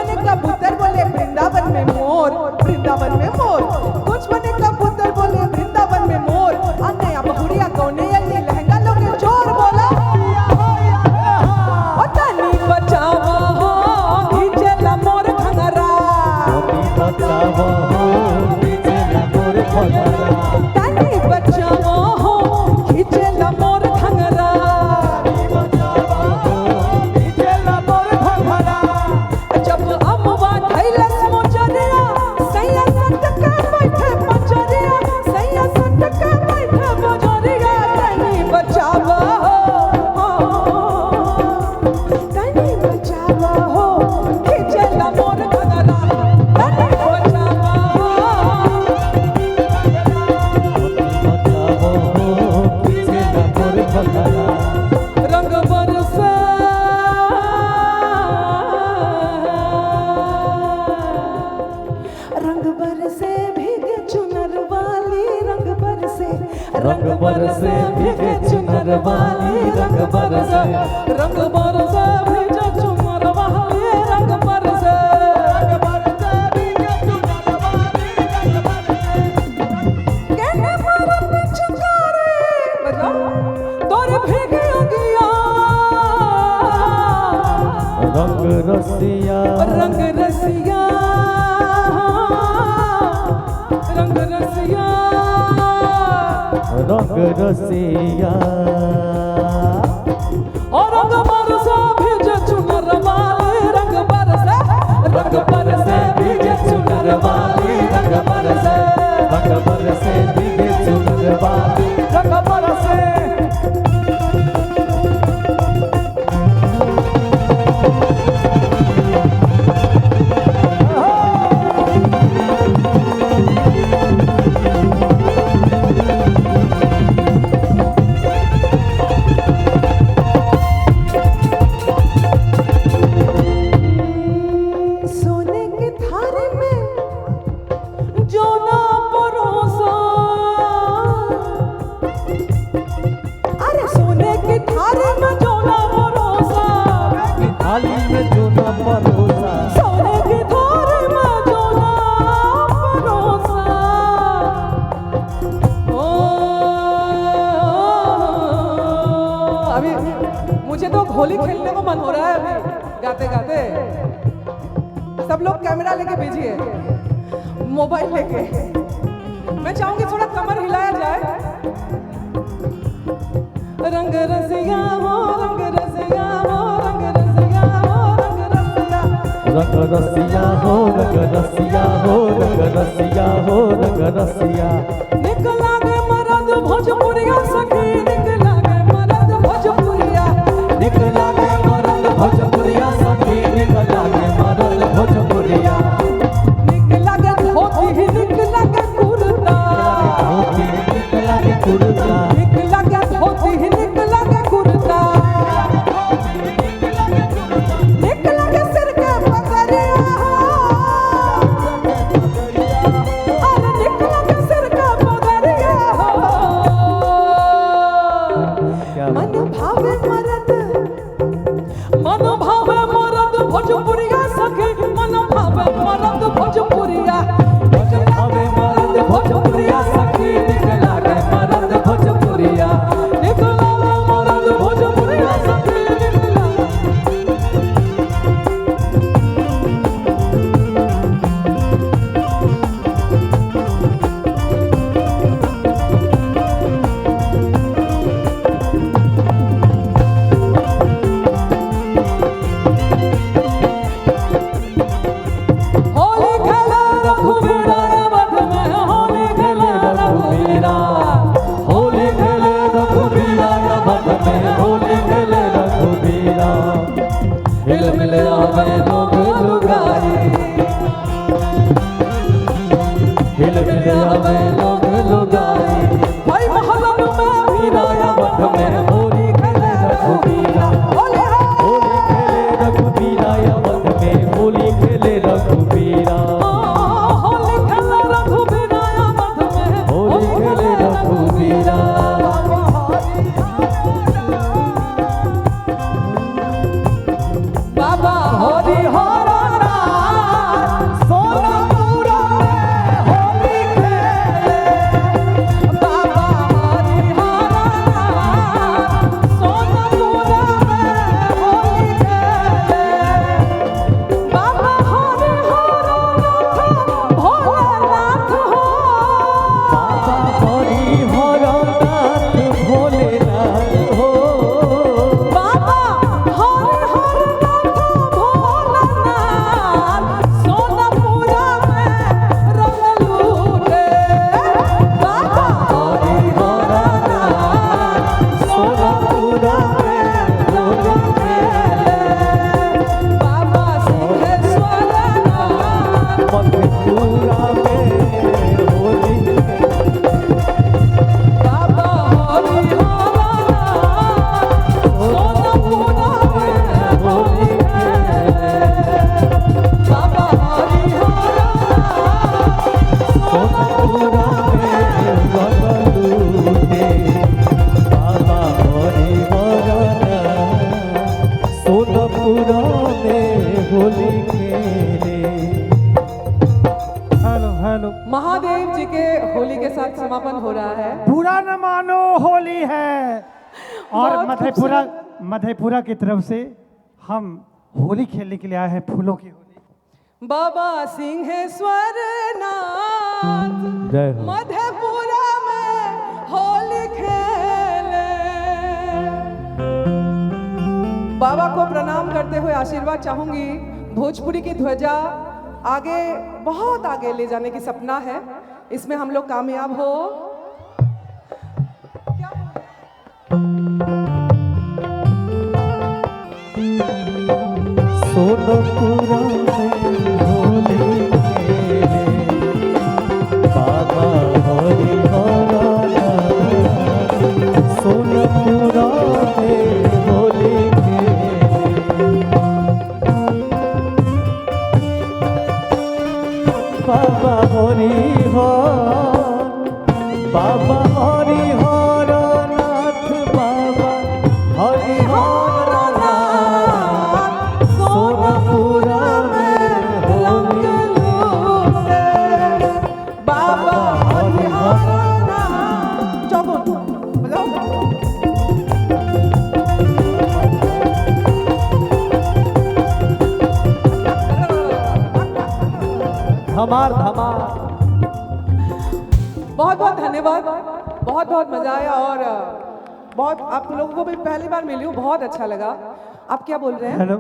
बने कबूतर बोले वृंदावन में मोर, वृंदावन में मोर। कुछ बने कबूतर बोले वृंदावन में मोर। अन्य बहुरिया कौने अली लहंगा लोगे चोर बोला ओ तनी बचावा हो खींचेला मोर घंगरा, तनी बचावा हो खींचेला मोर घंगरा, तनी बचावा हो खींचेला मोर घंगरा, तनी बचावा हो खींचेला मोर घंगरा। जब अमवा धैलस मोजरिया सैया सटका बैठे पचरिया, सैया सटका बैठे पचरिया, तनी बचावा हो, तनी बचावा हो खींचेला मोर घंगरा, तनी बचावा हो, तनी बचावा हो खींचेला मोर घंगरा। रंग बरसे रंग बरसे भीगे चुनर वाली, रंग बरसे भीगे चुनर वाली, रंग बरसे भीगे चुनर वाली, रंग बरसे भीगे चुनर वाली, रंग बरसे। कहने मारा पिचकारी बजाओ तोरे भीगे अंगिया, रंग रसिया रंग रसिया, रंग रसिया, रंग रसिया। और रंग बरसे भीगे चुनर वाली, रंग बरसे भीगे चुनर वाली, रंग बरसे भीगे चुनर वाली, रंग बरसे। सोने की थारी में जो ना परोसा, अरे सोने की थारी में जो ना परोसा, थाली में जो न परोसा, सोने की थारी में जो ना परोसा। ओ अभी मुझे तो होली खेलने को मन हो रहा है अभी गाते गाते। सब लोग कैमरा लेके भेजिए, मोबाइल लेके। मैं चाहूंगी थोड़ा कमर हिलाया जाए। रंग रसिया हो, रंग रसिया हो, रंग रसिया हो, रंग रसिया, रंग रसिया हो, रंग रसिया हो, रंग रसिया हो, रंग रसिया। निकला गे मरद भोजपुरिया सखी, निकला गे मरद भोजपुरिया, निकला के मरद भोजपुरिया सखी, निकला के मरद भोजपुरिया। निकला गे धोती, निकला गे कुर्ता, धोती निकला के कुर्ता, निकला गे धोती, निकला गे कुर्ता, निकला गे सिर के पगड़िया, अरे निकला गे सिर के पगड़िया। क्या मन भावे मरद, मन भावे मरद भोजपुरिया सखी, मन भावे मरद भोजपुरिया, हमें मरद भोजपुरिया सखी, निकला के मरद भोजपुरिया, निकला गे मरद भोजपुरिया सखी, निकला। होली खेले रघुवीरा वध में, होली खेले रघुवीरा, होली खेले रघुबीरा वध में, होली खेले रघुबीरा। हिल मिल आवे लोग लुगाई, हिल मिल आवे लोग लुगाई। भाई महलन में वीरा वध में, होली खेले रघुबीरा, होली है। होली खेले रघुबीरा वध में, होली खेले रघुबीरा। होली खेले रघुवीरा वध में, होली खेले रघुबीरा। बाबा हरि हर नाम, महादेव जी के होली के साथ समापन हो रहा है। बुरा न मानो होली है। और बहुत मधेपुरा की तरफ से हम होली खेलने के लिए आए हैं, फूलों की होली। बाबा सिंहेश्वर नाथ जय हो। मधेपुरा में होली खेले। बाबा को प्रणाम करते हुए आशीर्वाद चाहूंगी। भोजपुरी की ध्वजा आगे, बहुत आगे ले जाने की सपना है, इसमें हम लोग कामयाब हो। सोनपुरा में होली खेले बाबा हरिहर नाथ। सोनपुरा में होली खेले बाबा हरिहर, बाबा हरिहर नाथ, बाबा हरिहर नाथ। सोनपुरा में होली बाबा हरिहर नाथ। चौको बजाओ। धमार धमार। बहुत बहुत धन्यवाद, बहुत बहुत मजा आया। और बहुत आप लोगों को भी पहली बार मिली हूँ, बहुत अच्छा लगा। आप क्या बोल रहे हैं? हेलो।